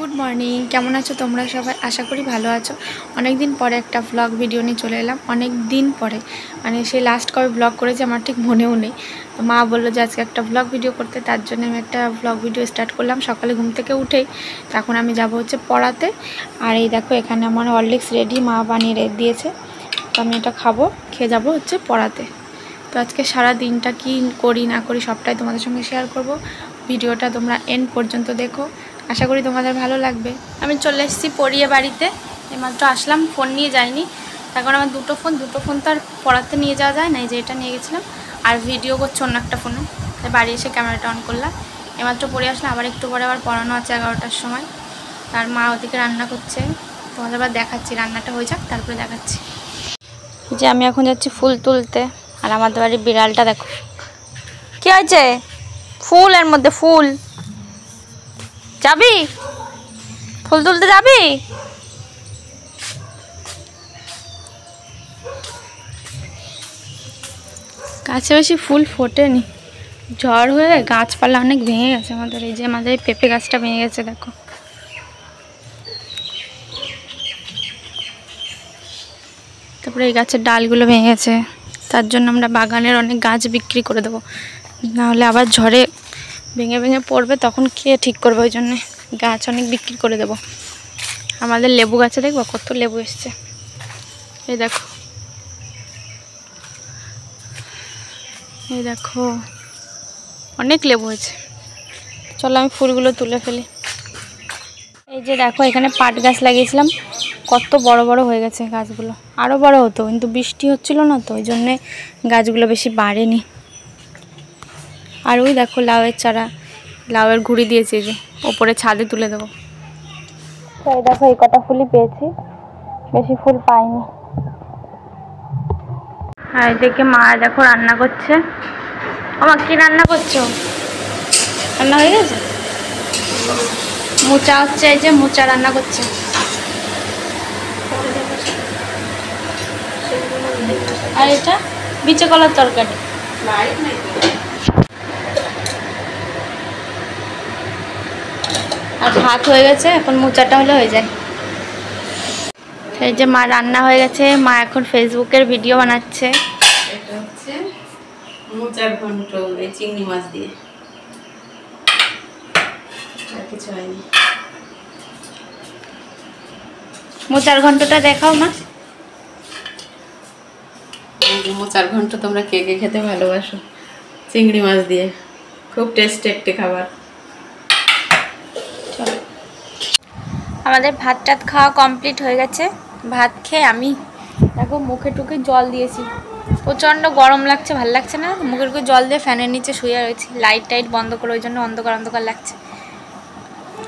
Good morning, কেমন আছো তোমরা সবাই? আশা করি ভালো আছো। অনেক দিন পরে একটা ব্লগ ভিডিও নিয়ে চলে এলাম, অনেক দিন পরে, মানে সেই লাস্ট কবে ব্লগ করেছি আমার ঠিক মনেও নেই। তো মা বললো যে আজকে একটা ব্লগ ভিডিও করতে, তার জন্য আমি একটা ব্লগ ভিডিও স্টার্ট করলাম সকালে ঘুম থেকে উঠেই। তখন আমি যাব হচ্ছে পড়াতে। আর এই দেখো এখানে আমার হরলিক্স রেডি, মা বানিয়ে দিয়েছে। তো আমি এটা খাবো, খেয়ে যাবো হচ্ছে পড়াতে। তো আজকে সারা দিনটা কি করি না করি সবটাই তোমাদের সঙ্গে শেয়ার করব। ভিডিওটা তোমরা এন্ড পর্যন্ত দেখো, আশা করি তোমাদের ভালো লাগবে। আমি চলে এসেছি পড়িয়ে বাড়িতে, এইমাত্র আসলাম, ফোন নিয়ে যাইনি। এখন আমার দুটো ফোন তো আর পড়াতে নিয়ে যাওয়া যায় না, এই যে এটা নিয়ে গেছিলাম, আর ভিডিও করছে অন্য একটা ফোনে। তাই বাড়ি এসে ক্যামেরাটা অন করলাম। এইমাত্র পড়ে আসলাম, আবার একটু পরে আবার পড়ানো আছে 11টার সময়। তার মা ওদিকে রান্না করছে, তোমাদের আবার দেখাচ্ছি, রান্নাটা হয়ে যাক তারপরে দেখাচ্ছি। যে আমি এখন যাচ্ছি ফুল তুলতে, আর আমাদের বাড়ির বিড়ালটা দেখো কি হয়েছে, ফুল এর মধ্যে ফুল। যাবি ফুল তুলতে যাবি? গাছে বেশি ফুল ফোটেনি, ঝড় হয়ে গাছপালা অনেক ভেঙে গেছে আমাদের। এই যে আমাদের এই পেঁপে গাছটা ভেঙে গেছে দেখো। তারপরে এই গাছের ডালগুলো ভেঙে গেছে, তার জন্য আমরা বাগানের অনেক গাছ বিক্রি করে দেবো, নাহলে আবার ঝড়ে ভেঙে ভেঙে পড়বে, তখন কে ঠিক করবে। ওই জন্যে গাছ অনেক বিক্রি করে দেবো। আমাদের লেবু গাছে দেখবো কত লেবু এসছে, এই দেখো, এই দেখো অনেক লেবু হয়েছে। চলো আমি ফুলগুলো তুলে ফেলি। এই যে দেখো এখানে পাট গাছ লাগিয়েছিলাম, কত বড় বড় হয়ে গেছে গাছগুলো। আরও বড় হতো, কিন্তু বৃষ্টি হচ্ছিল না, তো ওই জন্যে গাছগুলো বেশি বাড়েনি। আর ওই দেখো লাউয়ের চারা, লাউয়ের ঘুড়ি দিয়েছি, যে ওপরে ছাদে তুলে দেবো। তো এই দেখো এই কটা ফুলই পেয়েছি, বেশি ফুল পাইনি। আর এদিকে মা দেখো রান্না করছে। আমার কি রান্না করছো? রান্না হয়ে গেছে? মোচা হচ্ছে, এই যে মোচা রান্না করছে। আর এটা বিচে কলার তরকারি। আর ভাত হয়ে গেছে, এখন মোচাটা হলে হয়ে যায়। এই যে মা রান্না হয়ে গেছে, মা এখন ফেসবুকের ভিডিও বানাচ্ছে। এটা হচ্ছে মোচার ঘন্ট, এই চিংড়ি মাছ দিয়ে, আর কিছু হয়নি। মোচার ঘন্টটা দেখাও মা। মোচার ঘন্ট তোমরা কে কে খেতে ভালোবাসো? চিংড়ি মাছ দিয়ে, খুব টেস্টি একটি খাবার। আমাদের ভাত টাত খাওয়া কমপ্লিট হয়ে গেছে। ভাত খেয়ে আমি দেখো মুখে টুকে জল দিয়েছি, প্রচণ্ড গরম লাগছে, ভাল লাগছে না, মুখে টুকে জল দিয়ে ফ্যানের নিচে শুয়ে রয়েছি, লাইট টাইট বন্ধ করে, ওই জন্য অন্ধকার অন্ধকার লাগছে।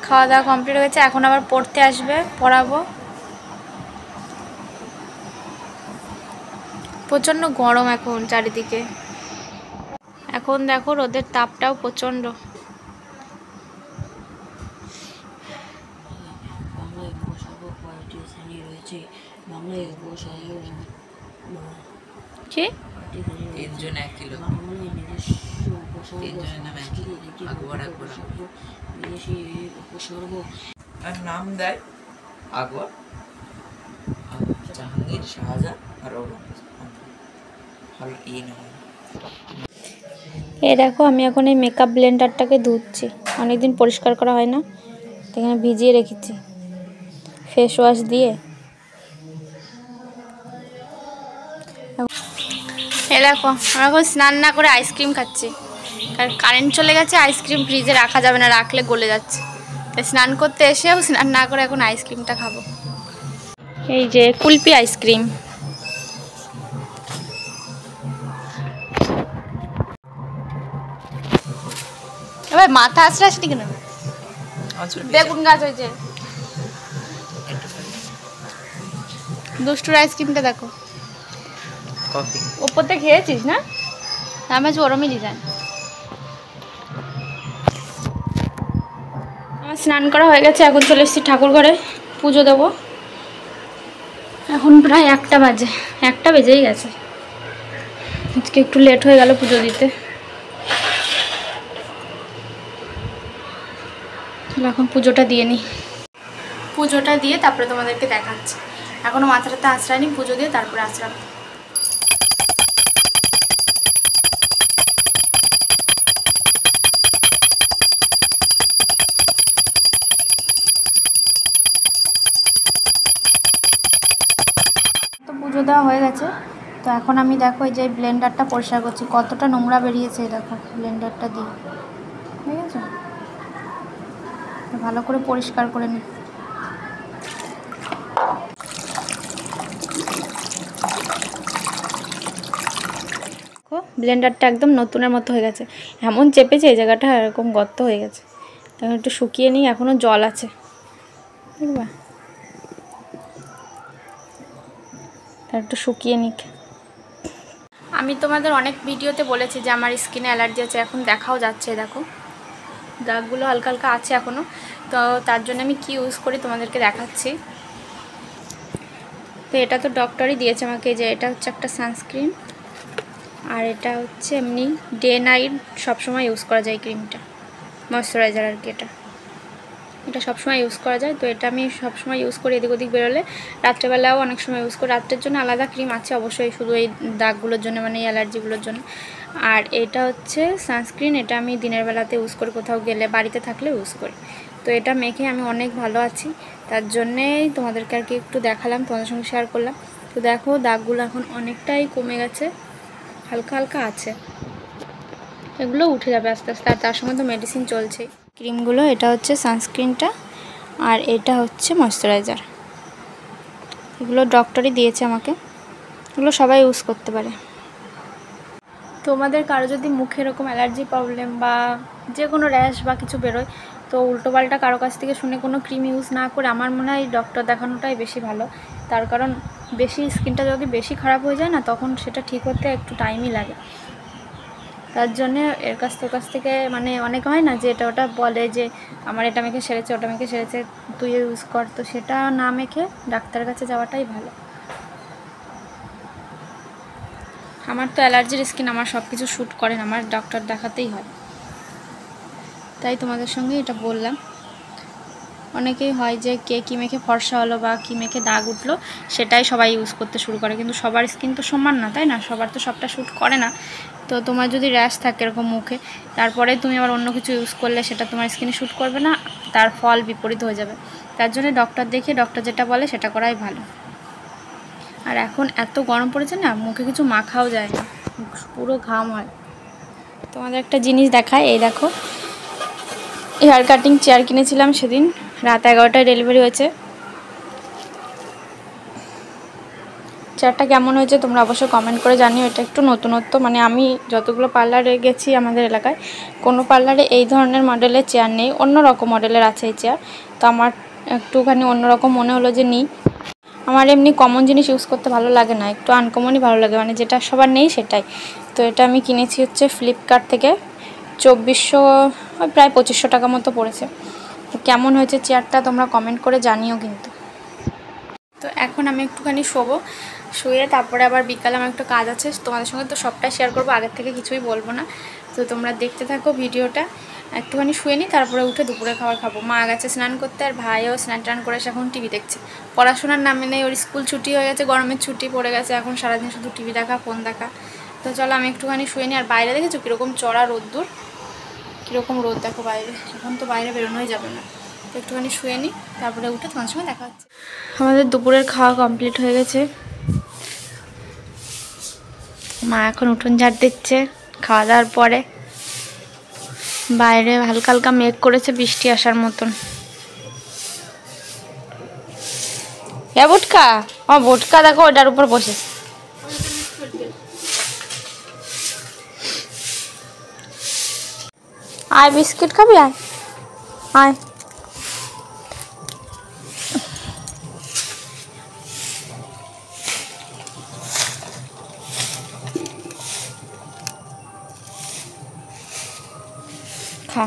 খাওয়া দাওয়া কমপ্লিট হয়ে গেছে, এখন আবার পড়তে আসবে, পড়াবো। প্রচণ্ড গরম এখন চারিদিকে, এখন দেখো রোদের তাপটাও প্রচণ্ড। কি? নাম দেয় আকবর, জাহাঙ্গীর, শাহজাহান আর এই দেখো আমি এখন এই মেকআপ ব্লেন্ডারটাকে ধুচ্ছি, অনেকদিন পরিষ্কার করা হয় না, এখানে ভিজিয়ে রেখেছি ফেস ওয়াশ দিয়ে। এই দেখো আমরা এখন স্নান না করে আইসক্রিম খাচ্ছি, কারণ কারেন্ট চলে গেছে, আইসক্রিম ফ্রিজে রাখা যাবে না, রাখলে গলে যাচ্ছে। তাই স্নান করতে এসেও স্নান না করে এখন আইসক্রিমটা খাবো। এই যে কুলপি আইসক্রিম। এবার মাথা আসলে আসলি কেন? বেগুন গাছ হয়েছে। দুষ্টুর আইসক্রিমটা দেখো, কফি ওপরতে খেয়েছিস না? আমি আজ ওরমই ডিজাইন। আমার স্নান করা হয়ে গেছে, এখন চলে এসেছি ঠাকুর ঘরে, পুজো দেবো। এখন প্রায় 1টা বাজে, 1টা বেজেই গেছে, আজকে একটু লেট হয়ে গেল পুজো দিতে। এখন পুজোটা দিয়ে নিই। পুজোটা দিয়ে তারপরে তোমাদেরকে দেখাচ্ছি। এখনও মাথাটাতে আঁচড়ায়নি, পুজো দিয়ে তারপরে আঁচড়াবো। তো পুজো দেওয়া হয়ে গেছে। তো এখন আমি দেখো এই যে ব্লেন্ডারটা পরিষ্কার করছি, কতটা নোংরা বেরিয়েছে দেখো ব্লেন্ডারটা দিয়ে, ঠিক আছে? ভালো করে পরিষ্কার করে নিই। ব্লেন্ডারটা একদম নতুনের মতো হয়ে গেছে, এমন চেপেছে এই জায়গাটা এরকম গর্ত হয়ে গেছে। তখন একটু শুকিয়ে নিই, এখনও জল আছে, বুঝবা? তার একটু শুকিয়ে নিক। আমি তোমাদের অনেক ভিডিওতে বলেছি যে আমার স্কিনে অ্যালার্জি আছে, এখন দেখাও যাচ্ছে, দেখো দাগগুলো হালকা হালকা আছে এখনও। তো তার জন্য আমি কি ইউজ করি তোমাদেরকে দেখাচ্ছি। তো এটা তো ডক্টরই দিয়েছে আমাকে, যে এটা হচ্ছে একটা সানস্ক্রিন, আর এটা হচ্ছে এমনি ডে নাইট সবসময় ইউজ করা যায় ক্রিমটা, ময়শ্চারাইজার আর কি। এটা সবসময় ইউজ করা যায়। তো এটা আমি সবসময় ইউজ করি, এদিক ওদিক বেরোলে। রাত্রেবেলাও অনেক সময় ইউজ করি। রাত্রের জন্য আলাদা ক্রিম আছে অবশ্যই, শুধু এই দাগগুলোর জন্য, মানে এই অ্যালার্জিগুলোর জন্য। আর এটা হচ্ছে সানস্ক্রিন, এটা আমি দিনের বেলাতে ইউজ করি, কোথাও গেলে, বাড়িতে থাকলে ইউজ করি। তো এটা মেখে আমি অনেক ভালো আছি, তার জন্যেই তোমাদেরকে আর কি একটু দেখালাম, তোমাদের সঙ্গে শেয়ার করলাম। তো দেখো দাগগুলো এখন অনেকটাই কমে গেছে, হালকা হালকা আছে, এগুলো উঠে যাবে আস্তে আস্তে। আর তার সঙ্গে তো মেডিসিন চলছে। ক্রিমগুলো, এটা হচ্ছে সানস্ক্রিনটা আর এটা হচ্ছে ময়শ্চারাইজার, এগুলো ডক্টরই দিয়েছে আমাকে, এগুলো সবাই ইউজ করতে পারে। তোমাদের কারো যদি মুখে এরকম অ্যালার্জি প্রবলেম বা যে কোনো র্যাশ বা কিছু বেরোয়, তো উল্টোপাল্টা কারো কাছ থেকে শুনে কোনো ক্রিম ইউজ না করে আমার মনে হয় ডক্টর দেখানোটাই বেশি ভালো। তার কারণ বেশি স্কিনটা যদি বেশি খারাপ হয়ে যায় না, তখন সেটা ঠিক হতে একটু টাইমই লাগে। তার জন্যে এর কাছ থেকে মানে অনেক হয় না যে এটা ওটা বলে যে আমার এটা মেখে সেরেছে, ওটা মেখে সেরেছে, তুই ইউজ কর, তো সেটা না মেখে ডাক্তারের কাছে যাওয়াটাই ভালো। আমার তো অ্যালার্জির স্কিন, আমার সব কিছু শ্যুট করে না, আমার ডক্টর দেখাতেই হয়, তাই তোমাদের সঙ্গে এটা বললাম। অনেকেই হয় যে কে কী মেখে ফর্সা হলো বা কী মেখে দাগ উঠলো সেটাই সবাই ইউজ করতে শুরু করে, কিন্তু সবার স্কিন তো সমান না, তাই না? সবার তো সবটা শ্যুট করে না। তো তোমার যদি র্যাশ থাকে এরকম মুখে, তারপরে তুমি আবার অন্য কিছু ইউজ করলে সেটা তোমার স্কিনে শ্যুট করবে না, তার ফল বিপরীত হয়ে যাবে। তার জন্য ডক্টর দেখে ডক্টর যেটা বলে সেটা করাই ভালো। আর এখন এত গরম পড়েছে না, মুখে কিছু মাখাও যায় না, পুরো ঘাম হয়। তোমাদের একটা জিনিস দেখায়, এই দেখো হেয়ার কাটিং চেয়ার কিনেছিলাম সেদিন, রাত 11টায় ডেলিভারি হয়েছে। চেয়ারটা কেমন হয়েছে তোমরা অবশ্যই কমেন্ট করে জানিও। এটা একটু নতুনত্ব, মানে আমি যতগুলো পার্লারে গেছি আমাদের এলাকায়, কোনো পার্লারে এই ধরনের মডেলের চেয়ার নেই, অন্য রকম মডেলের আছে এই চেয়ার। তো আমার একটুখানি অন্যরকম মনে হলো যে নিই। আমার এমনি কমন জিনিস ইউজ করতে ভালো লাগে না, একটু আনকমনই ভালো লাগে, মানে যেটা সবার নেই সেটাই। তো এটা আমি কিনেছি হচ্ছে ফ্লিপকার্ট থেকে, 2400 প্রায় 2500 টাকা মতো পড়েছে। তো কেমন হয়েছে চেয়ারটা তোমরা কমেন্ট করে জানিও কিন্তু। তো এখন আমি একটুখানি শোবো, শুয়ে তারপরে আবার বিকালে আমার একটু কাজ আছে, তোমাদের সঙ্গে তো সবটাই শেয়ার করবো, আগের থেকে কিছুই বলবো না। তো তোমরা দেখতে থাকো ভিডিওটা, একটুখানি শুয়ে নিই, তারপরে উঠে দুপুরে খাবার খাবো। মা গেছে স্নান করতে, আর ভাইও স্নান টান করে এসে এখন টিভি দেখছে। পড়াশোনার নামে নেই, ওর স্কুল ছুটি হয়ে গেছে, গরমের ছুটি পড়ে গেছে, এখন সারাদিন শুধু টিভি দেখা, ফোন দেখা। তো চলো আমি একটুখানি শুয়ে নিই। আর বাইরে দেখেছো কীরকম চড়া রোদ্দুর, কীরকম রোদ দেখো বাইরে, এখন তো বাইরে বেরোনোই যাবে না। তো একটুখানি শুয়ে নিই, তারপরে উঠে তোমার সঙ্গে দেখা হচ্ছে। আমাদের দুপুরের খাওয়া কমপ্লিট হয়ে গেছে, মা এখন উঠোন ঝাড় দিচ্ছে খাওয়া দাওয়ার পরে। বাইরে হালকা হালকা মেঘ করেছে, বৃষ্টি আসার মতন। বুটকা, ও বুটকা দেখো ওটার উপর বসে। আয় বিস্কিট খাবি, আয় আয়। খা।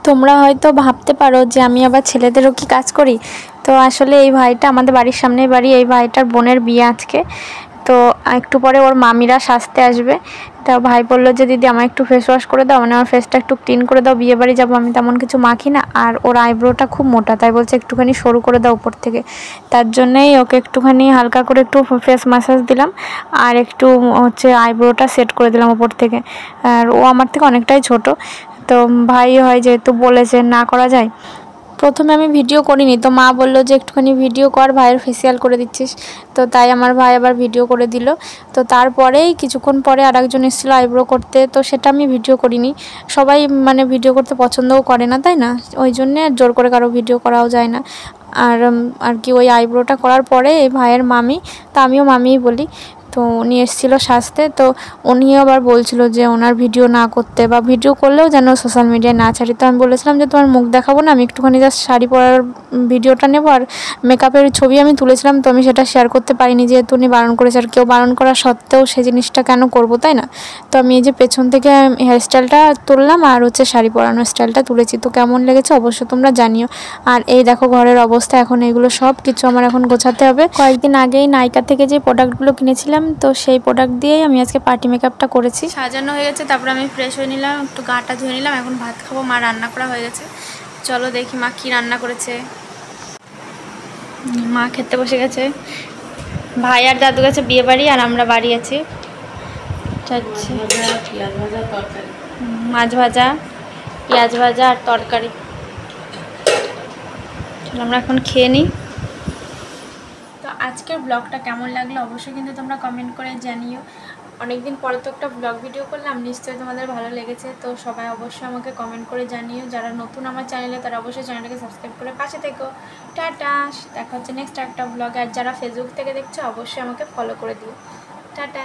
তোমরা হয়তো ভাবতে পারো যে আমি আবার ছেলেদেরও কি কাজ করি। তো আসলে এই ভাইটা আমাদের বাড়ির সামনেই বাড়ি, এই ভাইটার বোনের বিয়ে আজকে। তো একটু পরে ওর মামিরা সাজতে আসবে। তা ভাই বললো যে দিদি আমার একটু ফেস ওয়াশ করে দাও, মানে আমার ফেসটা একটু ক্লিন করে দাও, বিয়ে বাড়ি যাবো, আমি তেমন কিছু মাখি না। আর ওর আইব্রোটা খুব মোটা, তাই বলছে একটুখানি সরু করে দাও উপর থেকে। তার জন্যেই ওকে একটুখানি হালকা করে একটু ফেস ম্যাসাজ দিলাম আর একটু হচ্ছে আইব্রোটা সেট করে দিলাম উপর থেকে। আর ও আমার থেকে অনেকটাই ছোট, তো ভাই হয় যেহেতু বলেছে না করা যায়। প্রথমে আমি ভিডিও করিনি, তো মা বললো যে একটুখানি ভিডিও কর, ভাইয়ের ফেসিয়াল করে দিচ্ছিস। তো তাই আমার ভাই আবার ভিডিও করে দিল। তো তারপরেই কিছুক্ষণ পরে আরেকজন এসেছিলো আইব্রো করতে, তো সেটা আমি ভিডিও করিনি। সবাই মানে ভিডিও করতে পছন্দও করে না, তাই না? ওই জন্যে জোর করে কারো ভিডিও করাও যায় না। আর কি ওই আইব্রোটা করার পরে এই ভাইয়ের মামি, তা আমিও মামিই বলি, তো উনি এসেছিলো সাজতে। তো উনিও আবার বলছিল যে ওনার ভিডিও না করতে, বা ভিডিও করলেও যেন সোশ্যাল মিডিয়ায় না ছাড়ি। তো আমি বলেছিলাম যে তোমার মুখ দেখাবো না, আমি একটুখানি জাস্ট শাড়ি পরার ভিডিওটা নেবো, আর মেকআপের ছবি আমি তুলেছিলাম, তো আমি সেটা শেয়ার করতে পারিনি যেহেতু উনি বারণ করেছে। আর কেউ বারণ করা সত্ত্বেও সেই জিনিসটা কেন করবো, তাই না? তো আমি এই যে পেছন থেকে হেয়ার স্টাইলটা তুললাম আর হচ্ছে শাড়ি পরানোর স্টাইলটা তুলেছি। তো কেমন লেগেছে অবশ্যই তোমরা জানিও। আর এই দেখো ঘরের অবস্থা, এখন এগুলো সব কিছু আমার এখন গোছাতে হবে। কয়েকদিন আগেই নাইকা থেকে যে প্রোডাক্টগুলো কিনেছিলাম, তো সেই প্রোডাক্ট দিয়েই আমি আজকে পার্টি মেকআপটা করেছি। সাজানো হয়ে গেছে, তারপরে আমি ফ্রেশ হয়ে নিলাম, একটু গাটা ধুয়ে নিলাম, এখন ভাত খাবো। মা রান্না করা হয়ে গেছে, চলো দেখি মা কি রান্না করেছে। মা খেতে বসে গেছে। ভাই আর দাদু গেছে বিয়ে বাড়ি, আর আমরা বাড়ি আছি। মাছ ভাজা, পেঁয়াজ ভাজা আর তরকারি। আমরা এখন খেয়ে নিই। তো আজকের ব্লগটা কেমন লাগলো অবশ্যই কিন্তু তোমরা কমেন্ট করে জানিও। অনেকদিন পরে তো একটা ব্লগ ভিডিও করলাম, নিশ্চয়ই তোমাদের ভালো লেগেছে। তো সবাই অবশ্যই আমাকে কমেন্ট করে জানিও। যারা নতুন আমার চ্যানেলে তারা অবশ্যই চ্যানেলটাকে সাবস্ক্রাইব করে পাশে থেকো। টাটা, দেখা হচ্ছে নেক্সট একটা ব্লগে। আর যারা ফেসবুক থেকে দেখছো অবশ্যই আমাকে ফলো করে দিও। টাটা।